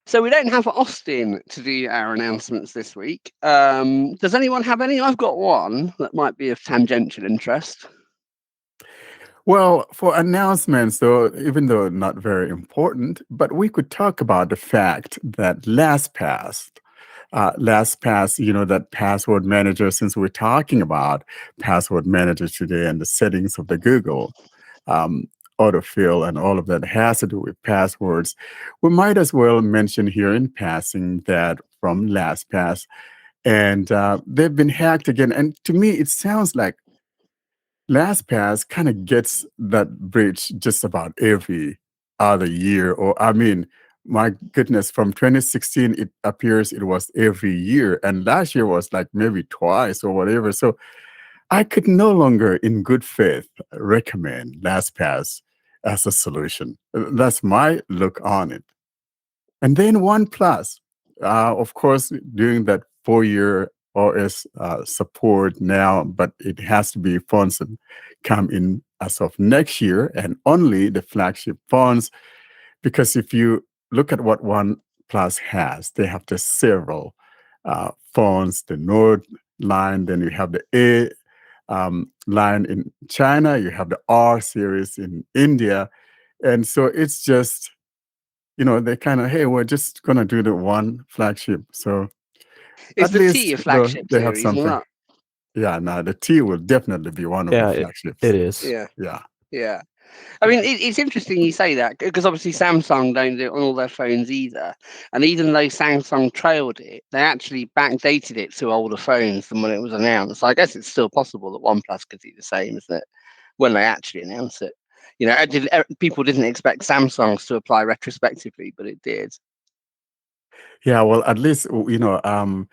So we don't have Austin to do our announcements this week. Does anyone have any? I've got one that might be of tangential interest. Well, for announcements, though, even though not very important, but we could talk about the fact that LastPass, that password manager, since we're talking about password manager today and the settings of the Google um, autofill and all of that has to do with passwords, we might as well mention here in passing that from LastPass. And they've been hacked again. And to me, it sounds like LastPass kind of gets that breach just about every other year. Or, I mean, my goodness, from 2016, it appears it was every year. And last year was like maybe twice or whatever. So I could no longer, in good faith, recommend LastPass as a solution. That's my look on it. And then OnePlus, of course, doing that 4-year OS support now, but it has to be phones that come in as of next year and only the flagship phones. Because if you look at what OnePlus has, they have the several phones, the Nord line, then you have the A line in China, you have the R series in India. And so it's just, they kind of, hey, we're just going to do the one flagship. So Is at the T least a flagship they have series or something. not? Yeah, no, the T will definitely be one of the Yeah, flagships. it is. Yeah. Yeah. I mean, it's interesting you say that because obviously Samsung don't do it on all their phones either. And even though Samsung trailed it, they actually backdated it to older phones than when it was announced. So I guess it's still possible that OnePlus could do the same, isn't it? When they actually announce it. People didn't expect Samsung's to apply retrospectively, but it did. Yeah, well, at least, some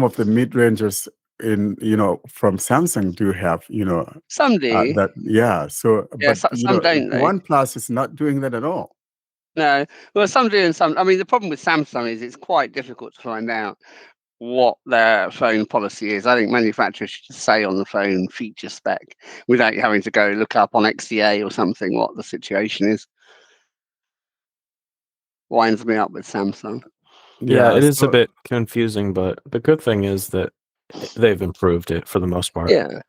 of the mid-rangers from Samsung do have, Some do. that, yeah. So, Yeah, but, some don't though. OnePlus is not doing that at all. No, well, some do and some. I mean, the problem with Samsung is it's quite difficult to find out what their phone policy is. I think manufacturers should just say on the phone feature spec without you having to go look up on XDA or something what the situation is. Winds me up with Samsung. Yeah, it is a bit confusing, but the good thing is that they've improved it for the most part. Yeah.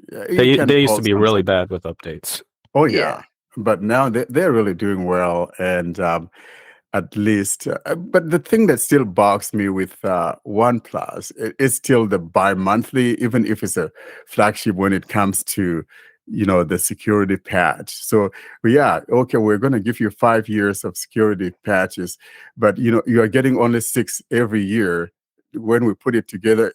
They used to be really bad with updates. Oh, yeah. But now they're really doing well. And at least, but the thing that still bogs me with OnePlus is still the bi-monthly, even if it's a flagship when it comes to, the security patch. So, yeah, okay, we're going to give you 5 years of security patches, but, you are getting only 6 every year. When we put it together,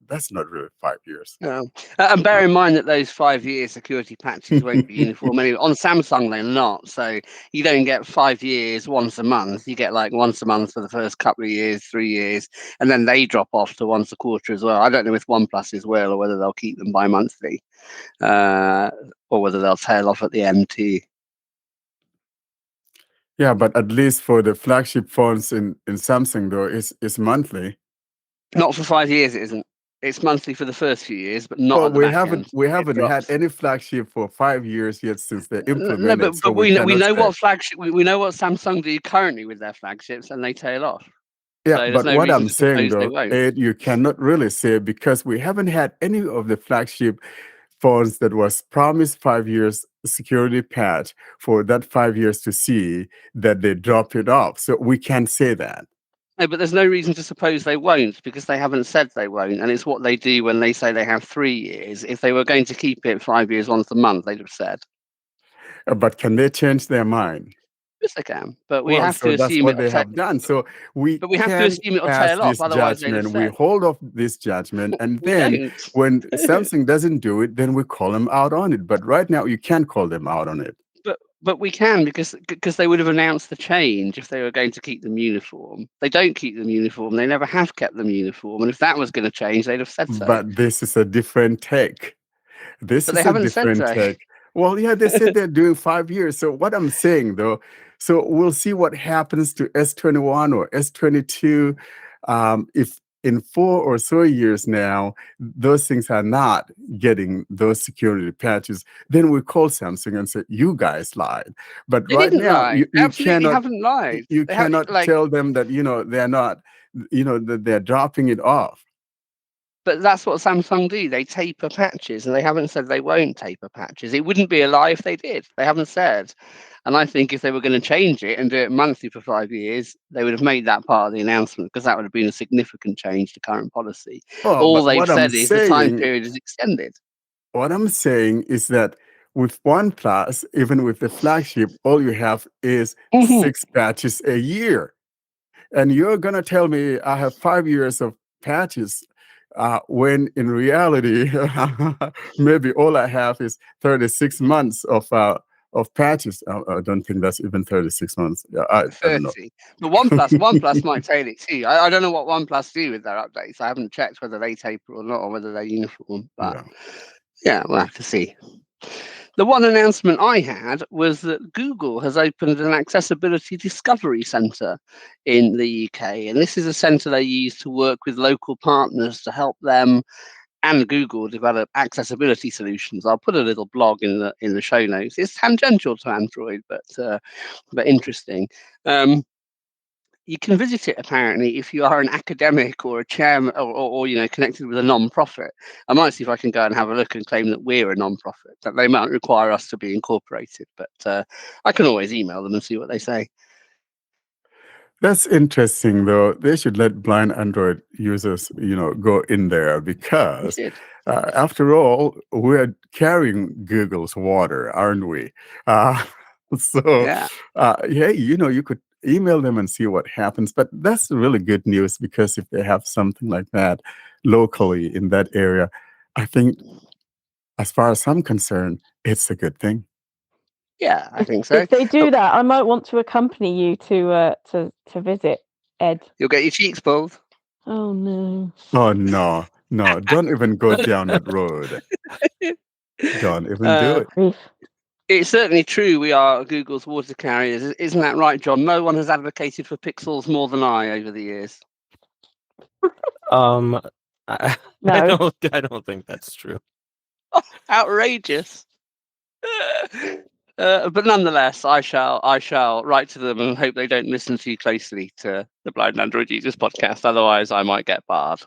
that's not really 5 years. No. And bear in mind that those 5-year security patches won't be uniform anyway. On Samsung, they're not. So you don't get 5 years once a month. You get like once a month for the first couple of years, 3 years, and then they drop off to once a quarter as well. I don't know with OnePlus as well, or whether they'll keep them bi-monthly, or whether they'll tail off at the end too. Yeah, but at least for the flagship phones in Samsung, though, it's monthly. Not for 5 years, it isn't. It's monthly for the first few years, but not. Well, at the back end. we haven't had any flagship for 5 years yet since they implemented. No, but we know what flagship we know what Samsung do currently with their flagships, and they tail off. Yeah, So but no what I'm to saying suppose though, Ed, you cannot really say because we haven't had any of the flagship phones that was promised 5 years security patch for that 5 years to see that they drop it off. So we can't say that. No, but there's no reason to suppose they won't because they haven't said they won't, and it's what they do when they say they have 3 years. If they were going to keep it 5 years once a month, they'd have said. But can they change their mind? Yes, they can, but we have to assume that's what they have done. So we have to assume it'll tail off. Otherwise, we hold off this judgment, and then when Samsung doesn't do it, then we call them out on it. But right now, you can't call them out on it. But we can because they would have announced the change if they were going to keep them uniform. They don't keep them uniform. They never have kept them uniform. And if that was going to change, they'd have said so. But this is a different take. This but is a different take. Well, yeah, they said they're doing 5 years. So what I'm saying, though, so we'll see what happens to S21 or S22. If in 4 or so years now, those things are not getting those security patches, then we call Samsung and say, you guys lied. But They right didn't now, lie. They you absolutely cannot haven't lied. you They have cannot like, tell them that, they're not, that they're dropping it off. but that's what Samsung do. They taper patches, and they haven't said they won't taper patches. It wouldn't be a lie if they did. They haven't said. And I think if they were going to change it and do it monthly for 5 years, they would have made that part of the announcement, because that would have been a significant change to current policy. Oh, All but they've what I'm said is the time saying, period is extended. what I'm saying is that with OnePlus, even with the flagship, all you have is 6 patches a year. And you're going to tell me I have 5 years of patches, when in reality, maybe all I have is 36 months of patches. I don't think that's even 36 months. Yeah, I don't know. 30. But OnePlus might tail it too. I don't know what OnePlus do with their updates. I haven't checked whether they taper or not, or whether they're uniform. But yeah, we'll have to see. The one announcement I had was that Google has opened an accessibility discovery centre in the UK. And this is a centre they use to work with local partners to help them and Google develop accessibility solutions. I'll put a little blog in the show notes. It's tangential to Android, but interesting. You can visit it apparently if you are an academic or a chairman, or connected with a non-profit. I might see if I can go and have a look and claim that we're a non-profit. That they might require us to be incorporated, but I can always email them and see what they say. That's interesting, though. They should let blind Android users, go in there, because after all, we're carrying Google's water, aren't we? Hey, you could email them and see what happens. But that's really good news, because if they have something like that locally in that area, I think, as far as I'm concerned, it's a good thing. Yeah, I think so. If they do that, I might want to accompany you to visit, Ed. You'll get your cheeks pulled. Oh no. Oh no, don't even go down that road. Don't even do it. It's certainly true we are Google's water carriers. Isn't that right, John? No one has advocated for pixels more than I over the years. No. I don't think that's true. Oh, outrageous. But nonetheless, I shall write to them and hope they don't listen too closely to the Blind Android Users podcast. Otherwise, I might get barred.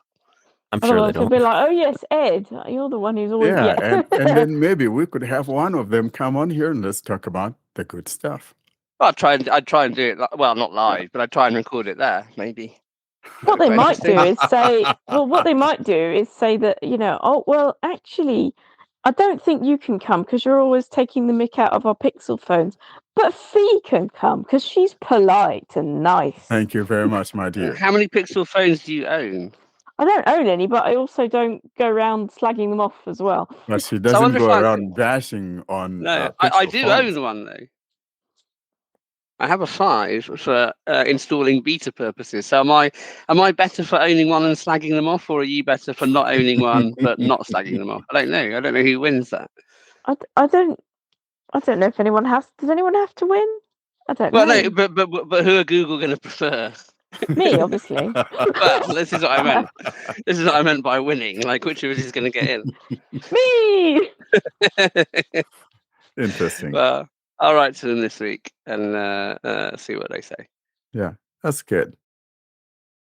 I'm sure they don't. They'll be like, "Oh yes, Ed, you're the one who's always." Yeah, and then maybe we could have one of them come on here and let's talk about the good stuff. I'd try and do it. Well, not live, but I'd try and record it there, maybe. What they might do is say, that, oh well, actually, I don't think you can come because you're always taking the mick out of our Pixel phones. But Fee can come because she's polite and nice. Thank you very much, my dear. How many Pixel phones do you own? I don't own any, but I also don't go around slagging them off as well. But she doesn't go around bashing on. No, I do own one though. I have a 5 for installing beta purposes. So am I better for owning one and slagging them off, or are you better for not owning one but not slagging them off? I don't know. I don't know who wins that. I don't know if anyone has. Does anyone have to win? I don't know. Well, no, but who are Google going to prefer? Me, obviously. Well, this is what I meant. This is what I meant by winning. Like, which of us is going to get in? Me. Interesting. Well, I'll write to them this week and see what they say. Yeah, that's good.